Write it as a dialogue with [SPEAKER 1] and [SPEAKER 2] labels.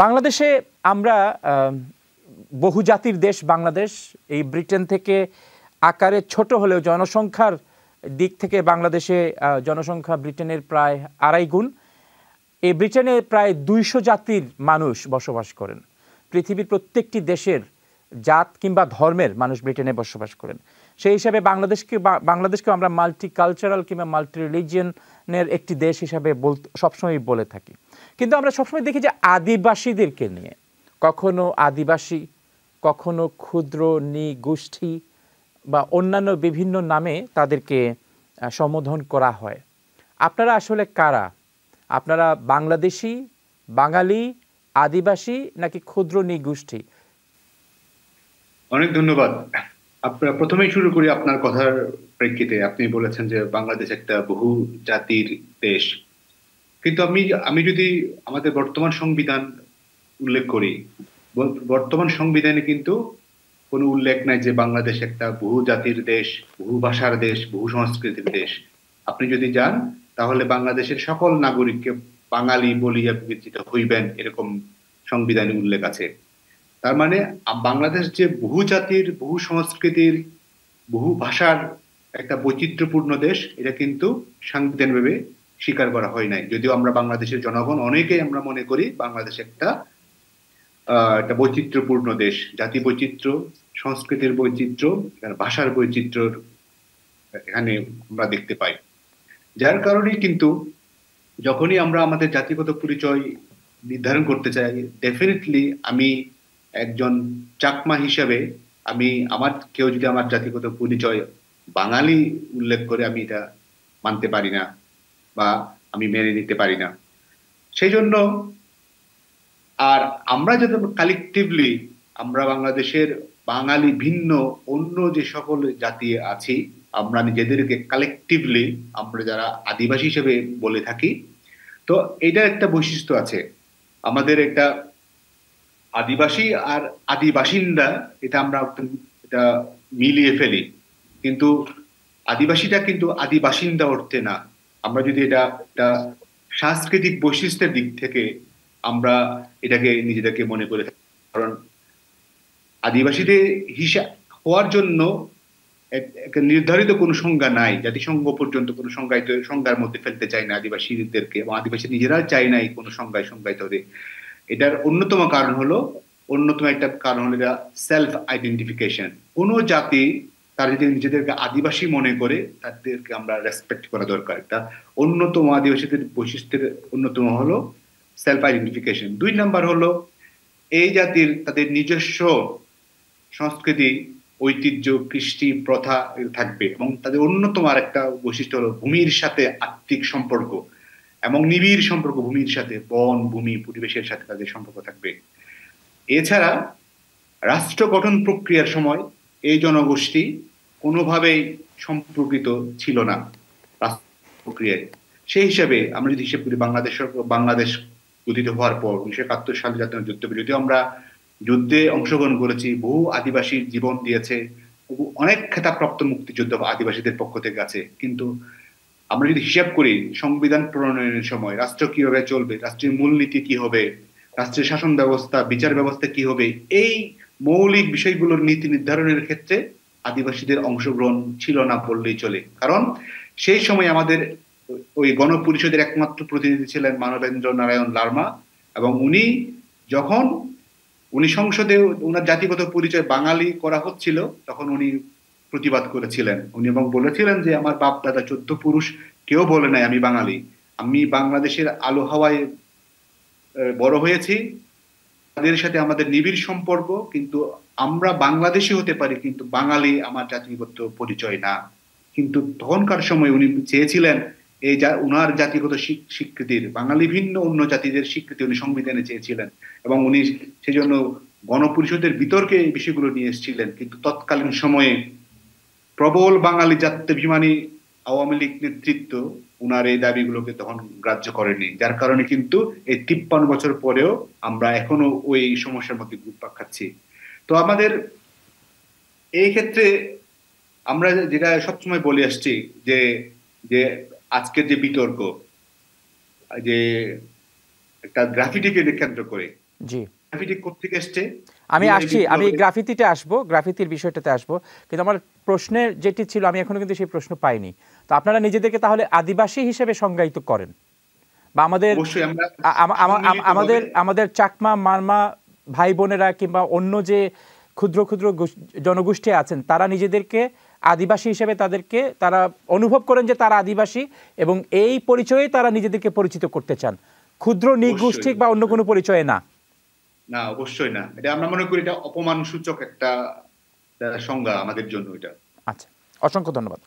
[SPEAKER 1] বাংলাদেশে আমরা বহুজাতির দেশ বাংলাদেশ। এই ব্রিটেন থেকে আকারে ছোট হলেও জনসংখ্যার দিক থেকে বাংলাদেশে জনসংখ্যা ব্রিটেনের প্রায় 2.5 গুণ। এই ব্রিটেনে প্রায় 200 জাতির মানুষ বসবাস করেন। পৃথিবীর প্রত্যেকটি দেশের জাত কিংবা ধর্মের মানুষ ব্রিটেনে বসবাস করেন। সেই হিসাবে বাংলাদেশকে আমরা মাল্টি কালচারাল কিংবা মাল্টি রিলিজিয়নের একটি দেশ হিসাবে সবসময় বলে থাকি। কিন্তু আমরা সবসময় দেখি যে আদিবাসীদেরকে নিয়ে কখনো আদিবাসী, কখনো ক্ষুদ্র নৃগোষ্ঠী বা অন্যান্য বিভিন্ন নামে তাদেরকে সম্বোধন করা হয়। আপনারা আসলে কারা? আপনারা বাংলাদেশি, বাঙালি, আদিবাসী নাকি ক্ষুদ্র নৃগোষ্ঠী?
[SPEAKER 2] অনেক ধন্যবাদ। আপনারা প্রথমেই শুরু করি আপনার কথার প্রেক্ষিতে। আপনি বলেছেন যে বাংলাদেশ একটা বহু জাতির দেশ, কিন্তু আমি যদি আমাদের বর্তমান সংবিধান উল্লেখ করি, বর্তমান সংবিধানে কিন্তু কোনো উল্লেখ নাই যে বাংলাদেশ একটা বহু জাতির দেশ, বহু ভাষার দেশ, বহু সংস্কৃতির দেশ। আপনি যদি যান তাহলে বাংলাদেশের সকল নাগরিককে বাঙালি বলিয়া বিবেচিত হইবেন, এরকম সংবিধানে উল্লেখ আছে। তার মানে বাংলাদেশ যে বহু জাতির, বহু সংস্কৃতির, বহু ভাষার একটা বৈচিত্র্যপূর্ণ দেশ, এটা কিন্তু সাংবিধানিকভাবে স্বীকার করা হয় নাই। যদিও আমরা বাংলাদেশের জনগণ অনেকেই আমরা মনে করি বাংলাদেশ একটা বৈচিত্র্যপূর্ণ দেশ। জাতি বৈচিত্র্য, সংস্কৃতির বৈচিত্র্য, ভাষার বৈচিত্র্য এখানে আমরা দেখতে পাই। যার কারণে কিন্তু যখনই আমরা আমাদের জাতিগত পরিচয় নির্ধারণ করতে চাই, ডেফিনেটলি আমি একজন চাকমা হিসাবে কেউ যদি আমার জাতিগত পরিচয় বাঙালি উল্লেখ করে, আমি এটা মানতে পারি না বা আমি মেনে নিতে পারি না। সেই জন্য আর আমরা যাতে কালেকটিভলি আমরা বাংলাদেশের বাঙালি ভিন্ন অন্য যে সকল জাতি আছি, আমরা নিজেদেরকে কালেকটিভলি আমরা যারা আদিবাসী হিসেবে বলে থাকি। তো এটা একটা বৈশিষ্ট্য আছে আমাদের, একটা আদিবাসী আর আদিবাসিন্দা, এটা আমরা এটা মিলিয়ে ফেলি। কিন্তু আদিবাসীটা কিন্তু আদিবাসিন্দা অর্থে না। আমরা যদি এটা সাংস্কৃতিক বৈশিষ্ট্যের দিক থেকে আমরা এটাকে নিজেদেরকে মনে করে থাকি। কারণ আদিবাসীদের হিসাব হওয়ার জন্য নির্ধারিত কোনো সংজ্ঞা নাই। জাতিসংঘ পর্যন্ত কোনো সংজ্ঞার মধ্যে ফেলতে চায় না আদিবাসীদেরকে, এবং আদিবাসী নিজেরা চায় নাই কোনো সংজ্ঞায়িত হতে। এটার অন্যতম একটা কারণ হলো এটা সেলফ আইডেন্টিফিকেশন। কোনো জাতি তারা যদি নিজেদেরকে আদিবাসী মনে করে, তাদেরকে আমরা রেসপেক্ট করা দরকার। এটা অন্যতম আদিবাসীদের বৈশিষ্ট্যের অন্যতম হলো সেলফ আইডেন্টিফিকেশন। 2 নাম্বার হলো এই জাতির তাদের নিজস্ব সংস্কৃতি, ঐতিহ্য, কৃষ্টি, প্রথা থাকবে, এবং তাদের অন্যতম আরেকটা বৈশিষ্ট্য হলো ভূমির সাথে আত্মিক সম্পর্ক এবং নিবিড় সম্পর্ক। ভূমির সাথে, বন, ভূমি, পরিবেশের সাথে তাদের সম্পর্ক থাকবে। এছাড়া রাষ্ট্র গঠন প্রক্রিয়ার সময় এই জনগোষ্ঠী কোনোভাবেই সম্পর্কিত ছিল না রাষ্ট্র প্রক্রিয়ায়। সেই হিসাবে আমরা যদি হিসেব করি, বাংলাদেশ গঠিত হওয়ার পর 1971 সালে জাতীয় যুদ্ধ, যদিও আমরা যুদ্ধে অংশগ্রহণ করেছি, বহু আদিবাসী জীবন দিয়েছে, অনেক খেতাবপ্রাপ্ত মুক্তিযুদ্ধ আদিবাসীদের পক্ষ থেকে আছে, কিন্তু আমরা যদি হিসাব করি সংবিধান প্রণয়নের সময় রাষ্ট্র কিভাবে চলবে, রাষ্ট্রের মূলনীতি কি হবে, রাষ্ট্রের শাসন ব্যবস্থা, বিচার ব্যবস্থা কি হবে, এই মৌলিক বিষয়গুলোর নীতি নির্ধারণের ক্ষেত্রে আদিবাসীদের অংশগ্রহণ ছিল না বললেই চলে। কারণ সেই সময় আমাদের ওই গণপরিষদের একমাত্র প্রতিনিধি ছিলেন মানবেন্দ্র নারায়ণ লারমা, এবং উনি সংসদে ওনার জাতিগত পরিচয় বাঙালি করা হচ্ছিল, তখন উনি প্রতিবাদ করেছিলেন। উনি এবং বলেছিলেন যে আমার বাপ দাদা 14 পুরুষ কেউ বলে নাই আমি বাঙালি, আমি বাংলাদেশের আলো হাওয়ায় বড় হয়েছি, তাদের সাথে আমাদের নিবিড় সম্পর্ক, কিন্তু আমরা বাংলাদেশি হতে পারি কিন্তু বাঙালি আমার জাতিগত পরিচয় না। কিন্তু তখনকার সময় উনি চেয়েছিলেন উনার জাতিগত স্বীকৃতির, বাঙালি ভিন্ন অন্য জাতিদের স্বীকৃতি উনি সংবিধানে চেয়েছিলেন, এবং উনি সেজন্য গণপরিষদের বিতর্কে এই বিষয়গুলো নিয়ে এসেছিলেন। কিন্তু তৎকালীন সময়ে প্রবল বাঙালি জাত্যাভিমানী আওয়ামী লীগ নেতৃত্ব উনার এই দাবিগুলোকে তখন গ্রাহ্য করেনি, যার কারণে কিন্তু এই 53 বছর পরেও আমরা এখনো ওই সমস্যার মধ্যে ঘুরপাক খাচ্ছি। তো আমাদের এই ক্ষেত্রে আমরা যেটা সবসময় বলে আসছি যে যে আজকের যে বিতর্ক, যে একটা গ্রাফিটিকে কেন্দ্র করে,
[SPEAKER 1] জি,
[SPEAKER 2] গ্রাফিটি কোত্থেকে এসছে?
[SPEAKER 1] আমি
[SPEAKER 2] জুলাই
[SPEAKER 1] আসছি, আমি
[SPEAKER 2] বিপ্লবের।
[SPEAKER 1] গ্রাফিতিতে আসবো, গ্রাফিতির বিষয়টাতে আসবো, কিন্তু আমার প্রশ্নের যেটি ছিল আমি এখনো কিন্তু সেই প্রশ্ন পাইনি। তো আপনারা নিজেদেরকে তাহলে আদিবাসী হিসেবে সংজ্ঞায়িত করেন, বা আমাদের
[SPEAKER 2] অবশ্যই আমরা
[SPEAKER 1] আমাদের
[SPEAKER 2] সম্মিলিতভাবে
[SPEAKER 1] আমাদের চাকমা মারমা ভাই বোনেরা কিংবা অন্য যে ক্ষুদ্র ক্ষুদ্র জনগোষ্ঠী আছেন তারা নিজেদেরকে আদিবাসী হিসেবে তাদেরকে তারা অনুভব করেন যে তারা আদিবাসী, এবং এই পরিচয়ে তারা নিজেদেরকে পরিচিত করতে চান, ক্ষুদ্র
[SPEAKER 2] অবশ্যই
[SPEAKER 1] নিগোষ্ঠিক বা অন্য কোনো পরিচয়ে না।
[SPEAKER 2] না, অবশ্যই না। এটা আমরা মনে করি এটা অপমান সূচক একটা সংজ্ঞা আমাদের জন্য এটা।
[SPEAKER 1] আচ্ছা, অসংখ্য ধন্যবাদ।